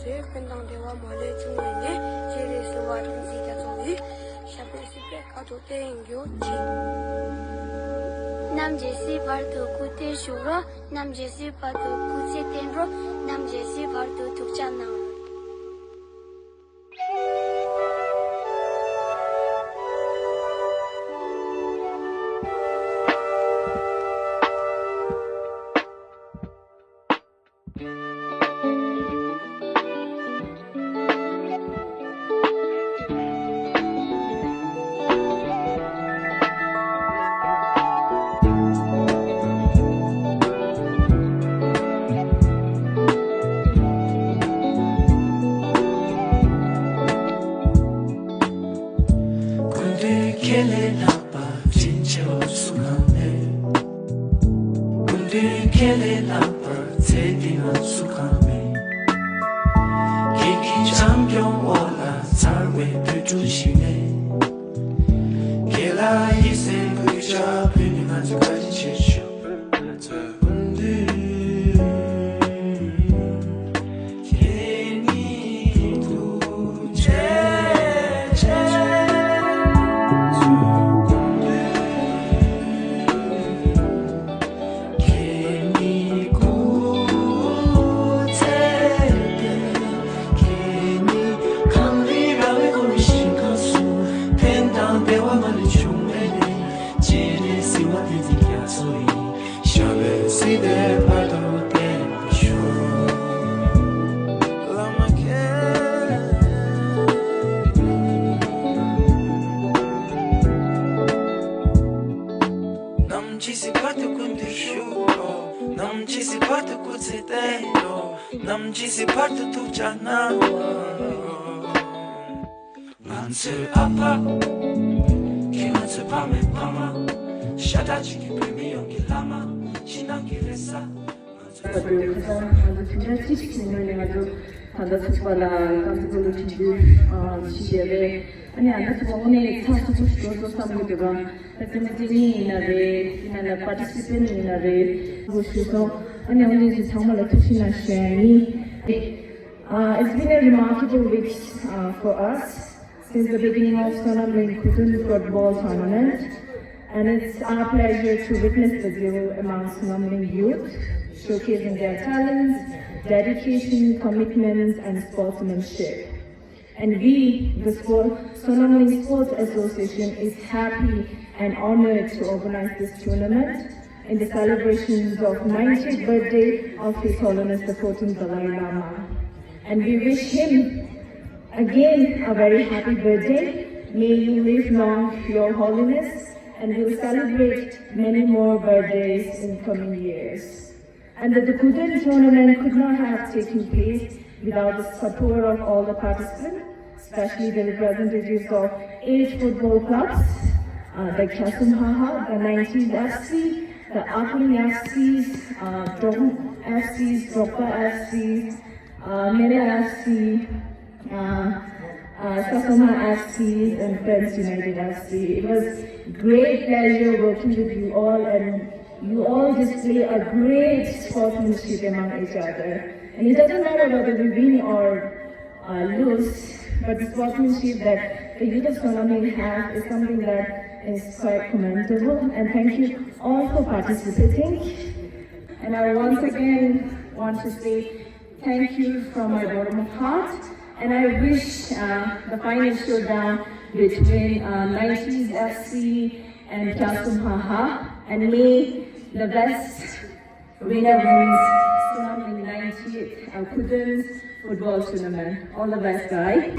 Jose, Pendandewa Mole, Chumene, Jerry Sawatan Zita, Shabesi Kato Tengyo, Nam Jesse Bardo Kute Shuro, Nam Jesse Bardo Kutse Tenro, Nam Jesse Bardo Tukchana. It's been a remarkable week for us since the beginning of SONAMLING football tournament, and it's our pleasure to witness the zeal among SONAMLING youth, showcasing their talents, dedication, commitment, and sportsmanship. And we, the SONAMLING Sports Association, is happy and honored to organize this tournament in the celebrations of 90th birthday of His Holiness the 14th Dalai Lama. And we wish him again a very happy birthday. May you live long, Your Holiness, and we'll celebrate many more birthdays in coming years. And that the Guthon tournament could not have taken place without the support of all the participants, especially the representatives of 8 football clubs, the GYASUM, the 90s FC, the Akling FCs, Dong FCs, Drogba FCs, Mera FC, Sasoma FC, and Friends United FC. It was great pleasure working with you all, and you all display a great sportsmanship among each other. And it doesn't matter whether we win or lose, but the sportsmanship that the youth of SONAMLING have is something that is quite commendable. And thank you all for participating. And I once again want to say thank you from my bottom of heart. And I wish the final showdown between 90s FC and GYASUM, and may the best winner wins SONAMLING 90th Guthon football tournament. All the best, guys.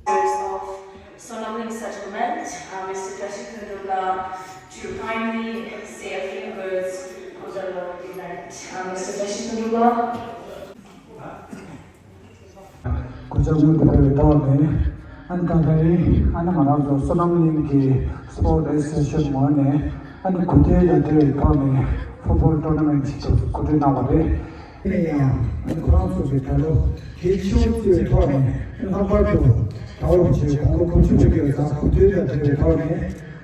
Of SONAMLING settlement, Mr. Tashikundula, to kindly say a few words on the Lord event. Mr. Tashikundula. SONAMLING ki sport association morne and kuteja football tournament kuteja and grounds of the fellow, he showed the attorney, and Alberto, our chief, who contributed to the attorney,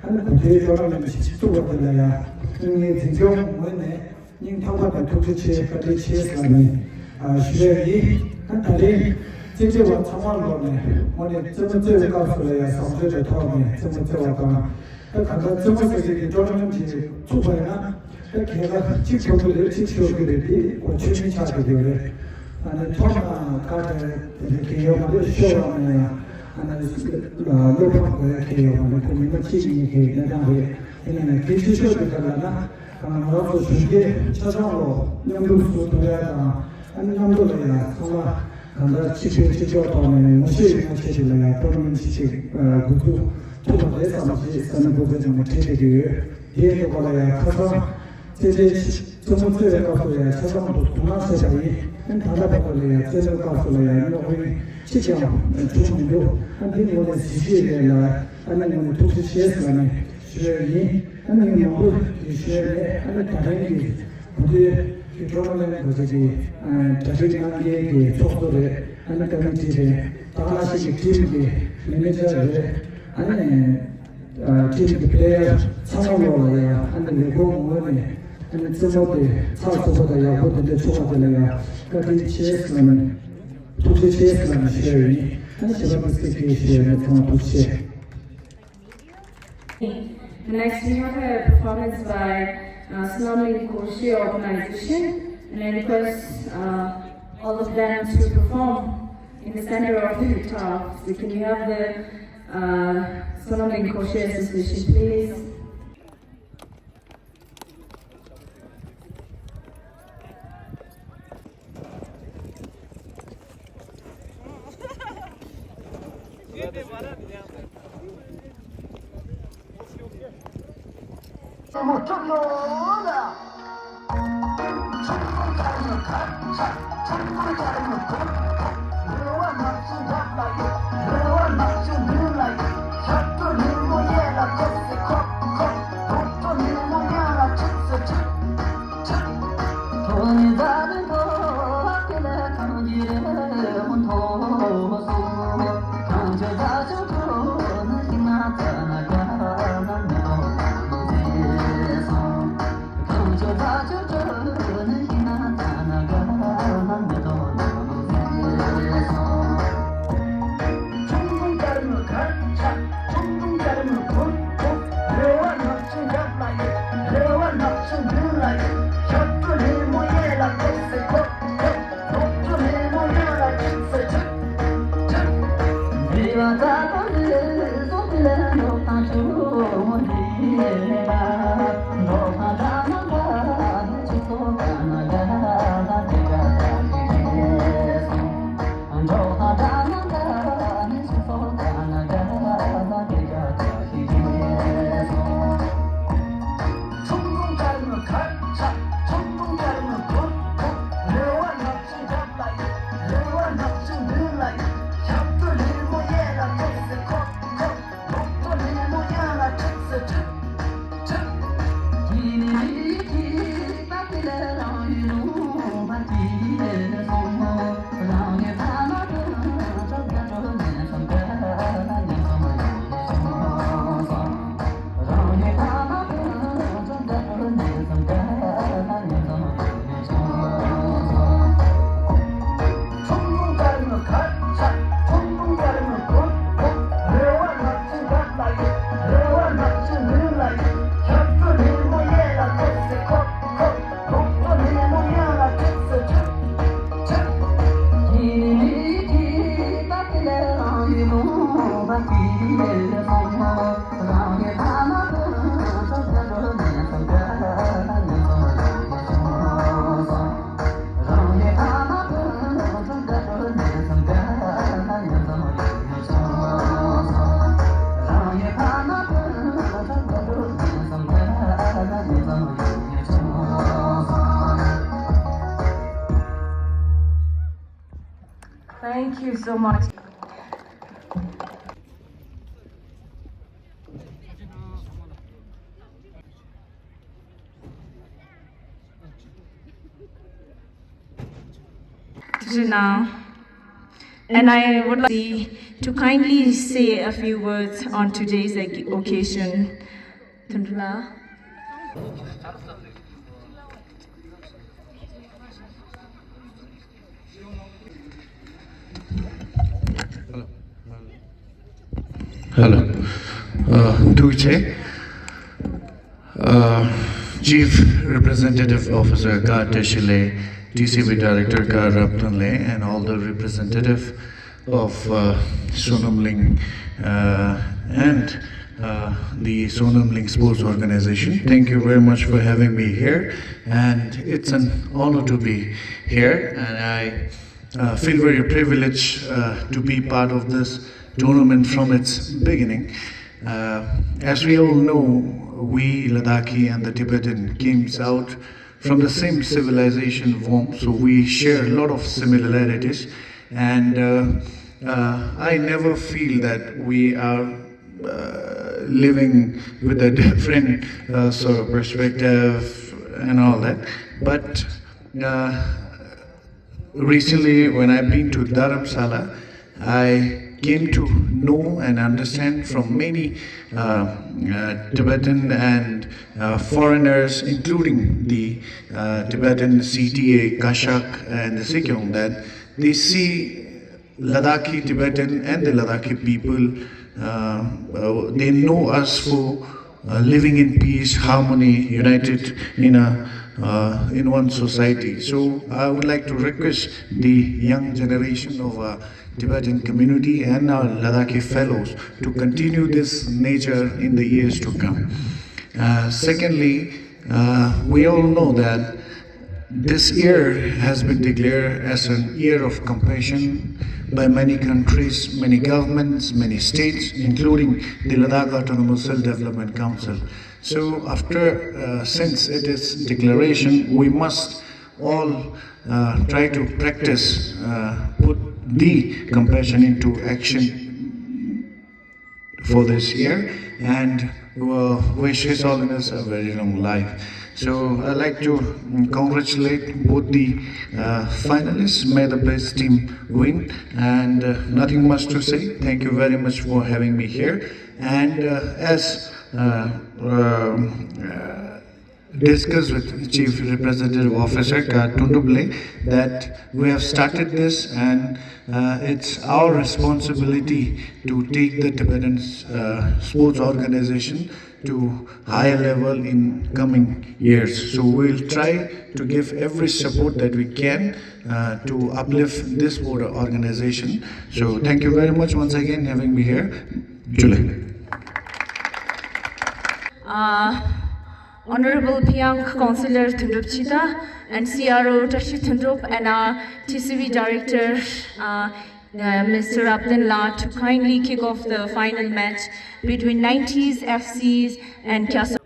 and the tournament to the in the young when in Tawaka took the chair, but the chairs like Sherry, and Tali, Titi was someone when it cemetery got for the subject attorney, cemetery. The tournament is 2 걔가 직접적으로 고치는 자들이 아니 토마 카드 이렇게 영어로 쇼하는 하나 로봇 개요만 그러면 지금이 개다는데 얘는 기술적으로나 아무것도 중계 차상으로 연구소 도야다 아니 정도로야 정말 간다 지표는 무시하는 체질이야 또는 지식 그거 토마에서 사는 부분을 체질이 얘도 걸어야 커서 제제 정부의 가서야 차상도 동남세상이 단답하고야 제제 가서야 이거의 시장 중심도 한국의 지지에나 아니면 독시에서는 시행이 아니면 시행에 하는 다른 게 결혼하는 것이 다른 게 속도를 하는 community 다시 팀이 매니저를 아니 팀 플레이어 상황으로야 하는 공원에 and somebody talks about the Yahoo, the Chokataya, Kati Chesman, Tuki Chesman, Sherry, and Shabbat Sherry from Tuki. Next, we have a performance by SONAMLING Koshi organization, and I request all of them to perform in the center of the guitar. So can we have the SONAMLING Koshi Association, please? Thank you so much. Now, and I would like to kindly say a few words on today's occasion. Tundula. Hello. Duce, Chief Representative Officer Ka Teshile, TCB Director Ka Raptanle, and all the representative of SONAMLING and the SONAMLING Sports Organization. Thank you very much for having me here, and it's an honor to be here, and I feel very privileged to be part of this tournament from its beginning. As we all know, we Ladakhi and the Tibetan came out from the same civilization form, so we share a lot of similarities, and I never feel that we are living with a different sort of perspective and all that. But recently, when I've been to Dharamsala, I came to know and understand from many Tibetan and foreigners, including the Tibetan CTA, Kashak and the Sikyong, that they see Ladakhi Tibetan and the Ladakhi people, they know us for living in peace, harmony, united in one society. So I would like to request the young generation of Tibetan community and our Ladakhi fellows to continue this nature in the years to come. Secondly, we all know that this year has been declared as an year of compassion by many countries, many governments, many states, including the Ladakh Autonomous Self-Development Council. So since it is declaration, we must all try to practice, put the compassion into action for this year, and wish His Holiness a very long life. So I'd like to congratulate both the finalists. May the best team win, and nothing much to say. Thank you very much for having me here. And as discussed with Chief Representative Officer Tunduble, that we have started this, and it's our responsibility to take the Tibetan sports organization to higher level in coming years. So we'll try to give every support that we can to uplift this sport organization. So thank you very much once again having me here. Julie. Honorable Piang Councillor Thundrupchita and CRO Tashi Thundrup and our TCV Director Mr. Abdin La to kindly kick off the final match between 90s FCs and GYASUM.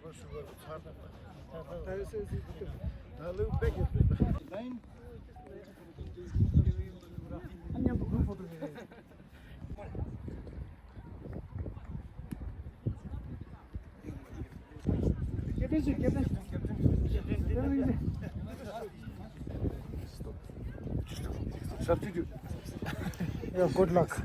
Substitute. Yeah, good luck.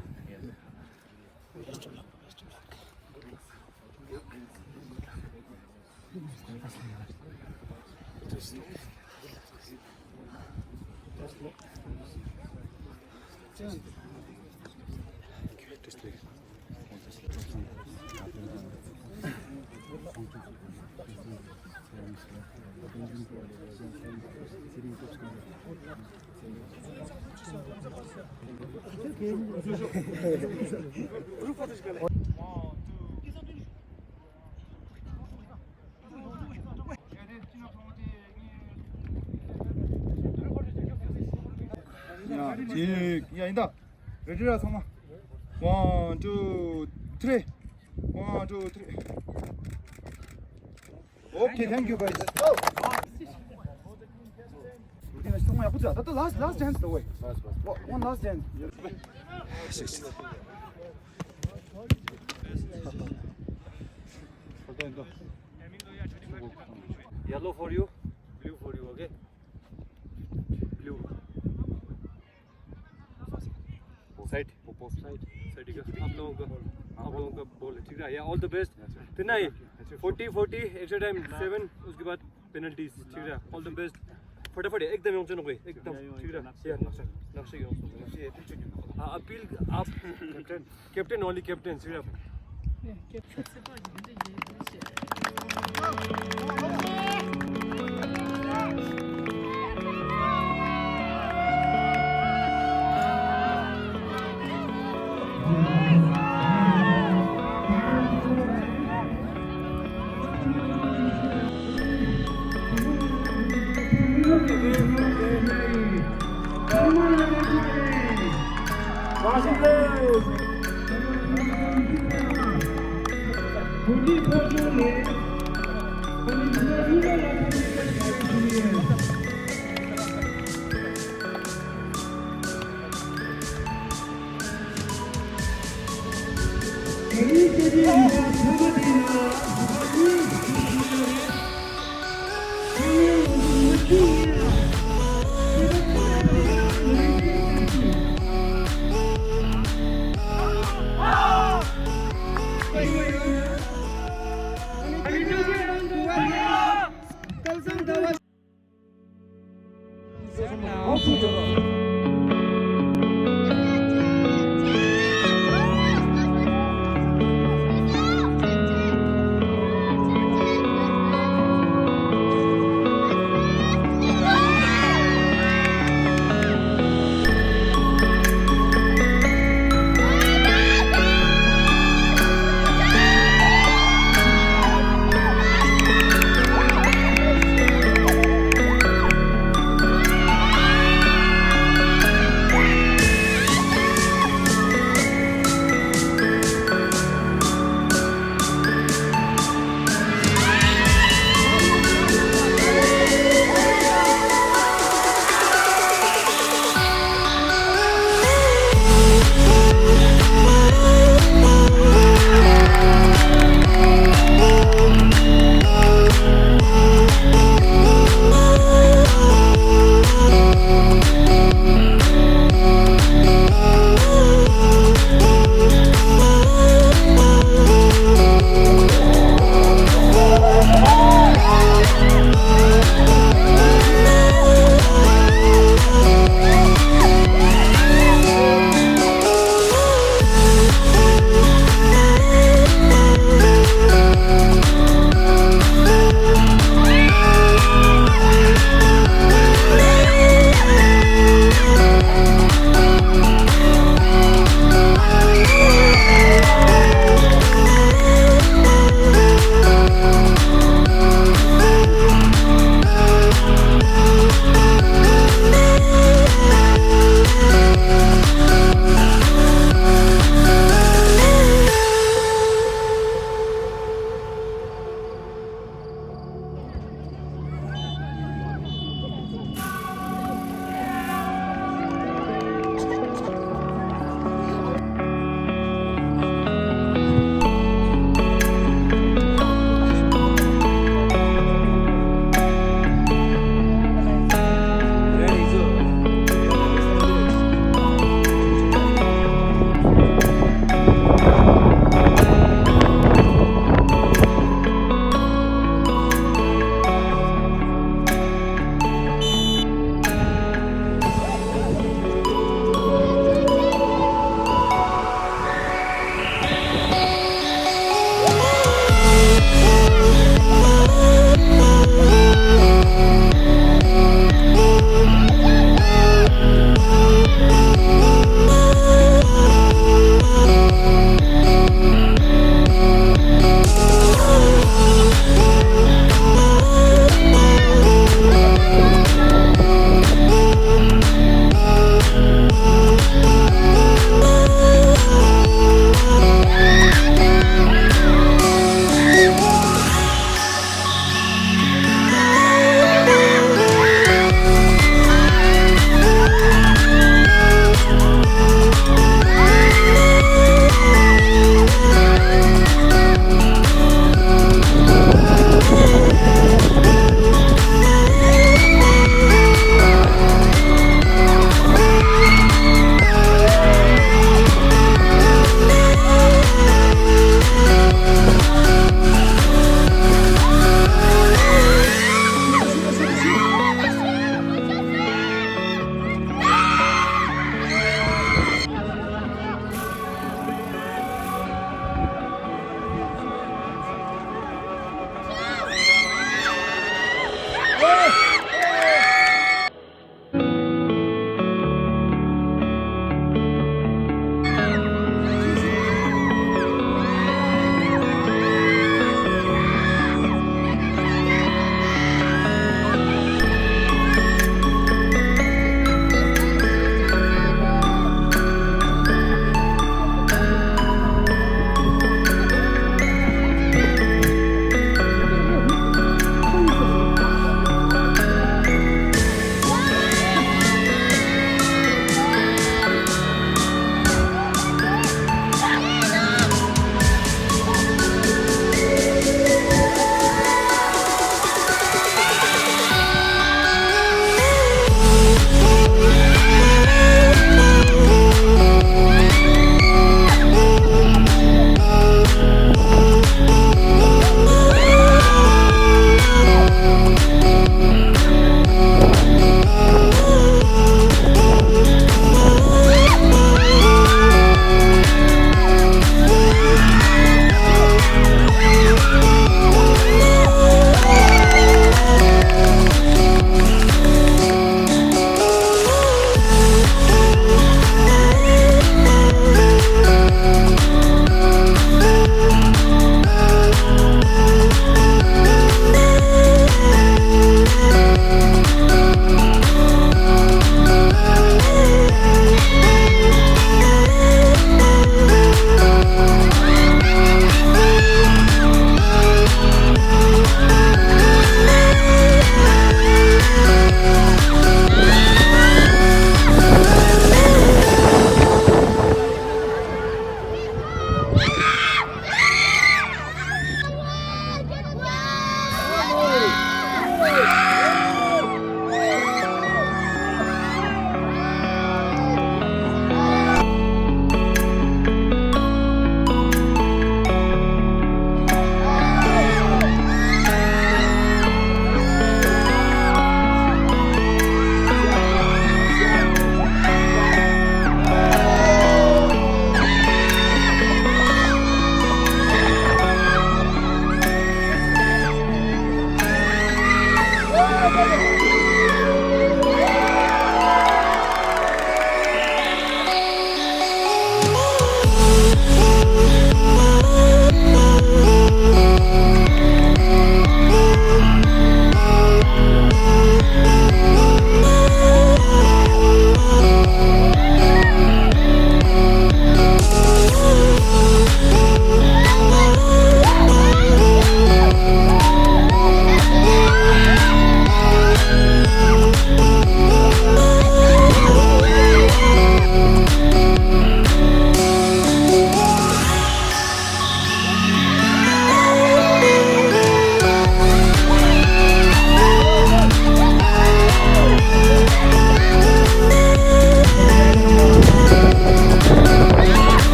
야, 인다. 레디라 성아. 1, 2, 3. 1, 2, 3. Okay, thank you guys. Go. 성아야, 보자. 또 last dance the way. One last dance. 60. Yellow for you, blue for you, okay? Blue. Side. Side. आप लोगों का ball है, ठीक है? Yeah, all the best. कितना है? 40, extra time 7, उसके बाद penalties, ठीक है? All the best. फटाफट एकदम आउँछ न कोही, एकदम ठीक है? नक्शा अपील आप कैप्टन only captain, ठीक है?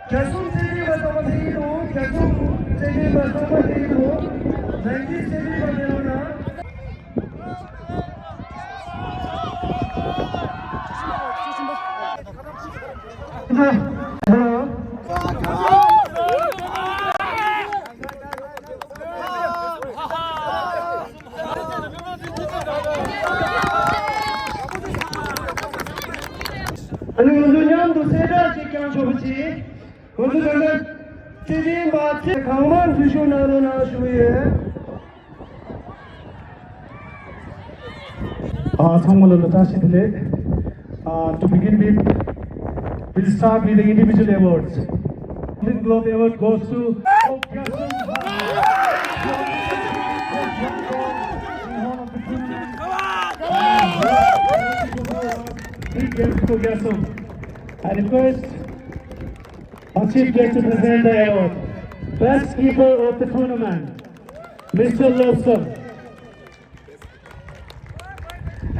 GYASUM TV bersama Hero, GYASUM TV bersama Hero, 90 TV bersama. Ano yung dosera chicken chobuchi? Untuk anda TV mati kawan susu naro na suye. 정말로 다시 들래. To begin with, we'll start with the individual awards. This Globe Award goes to GYASUM. I request our chief guest to present the award. Best keeper of the tournament, Mr. Lobson.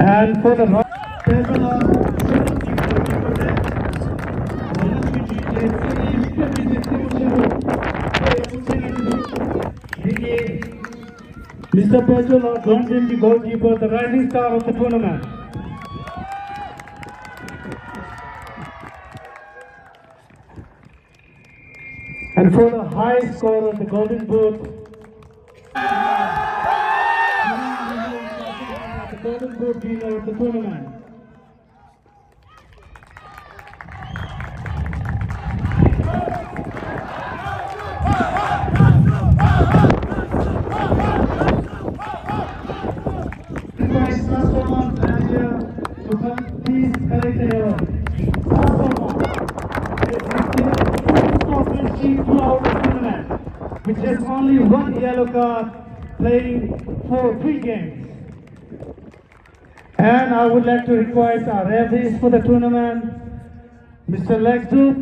And for the Mr. Pajula, the goalkeeper, the rising star of the tournament. And for the high scorer, the golden boot, the golden boot winner of the tournament. Please collect the award. With just only one yellow card, playing for 3 games. And I would like to request our referees for the tournament, Mr. Lexdup.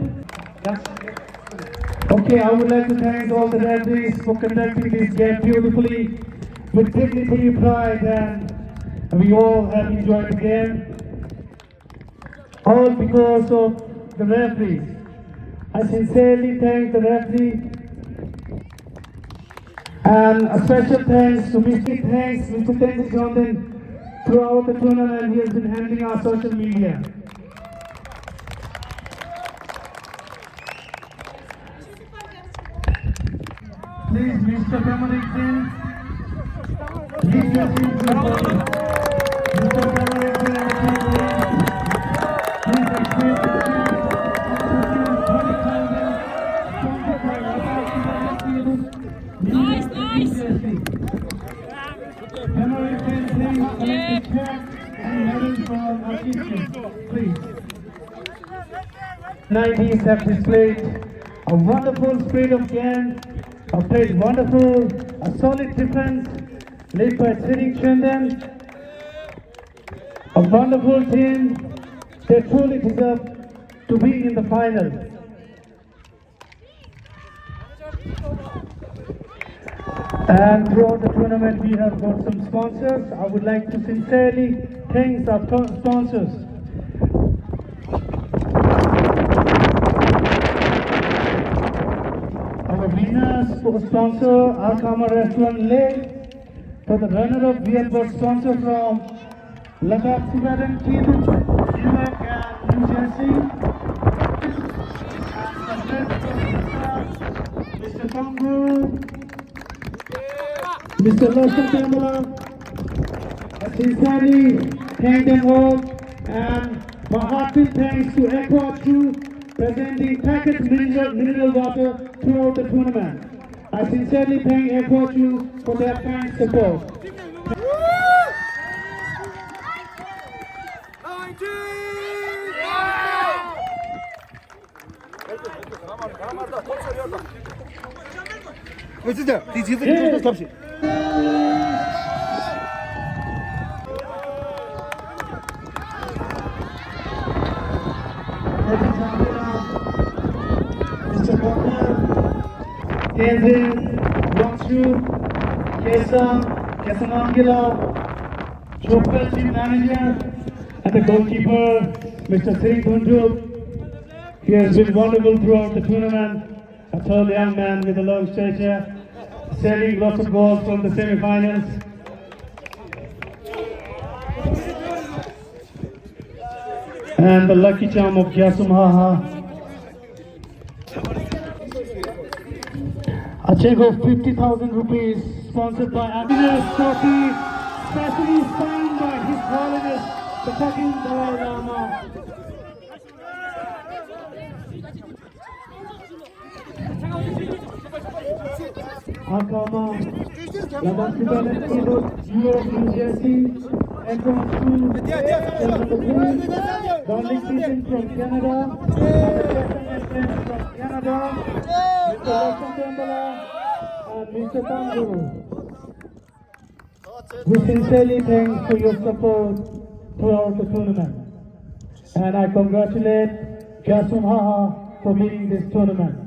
Okay, I would like to thank all the referees for conducting this game beautifully, with dignity, pride, and we all have enjoyed the game. All because of the referees. I sincerely thank the referee. And a special thanks to Mr. Tenzinrytha throughout the tournament. He has been handling our social media. Please, Mr. Tenzinrytha, leave your seats before Mr. Tenzinrytha. Please exchange the seats. Nice. Please. 90s have displayed a wonderful spirit of game, played wonderful, a solid defense, led by Tenzinrytha. A wonderful team. They truly deserve to be in the final. And throughout the tournament we have got some sponsors. I would like to sincerely thank our sponsors. Our winners sponsor Arkama Restaurant Leh. For the runner-up we have got sponsor from LADAKH Tibetan team, New York and New Jersey. Mr. Congo, Mr. Lawson Tamala, I sincerely thank them all, and my heartfelt thanks to Aqua 2 presenting packaged mineral water throughout the tournament. I sincerely thank Aqua 2 for their kind support. 진짜 이 지금 잠시. Ladies and Tenzin, Yongshu, Kesam, Kesamangila, Chopal team manager, and the goalkeeper, Mr. Singh Dhundrup. He has been wonderful throughout the tournament. A tall young man with a long stature, saving lots of goals from the semi-finals. And the lucky charm of GYASUM a check of 50,000 rupees sponsored by Happiness Trophy, specially signed by His Holiness the fucking Dalai Lama. Akama, Ladakh Tibetan Europe, New Jersey, Edward School, Darling Season from Canada, from Canada, Mr. Roshan Dembala, and Mr. Tangu. We sincerely thank for your support throughout the tournament. And I congratulate GYASUM for winning this tournament.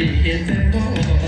It's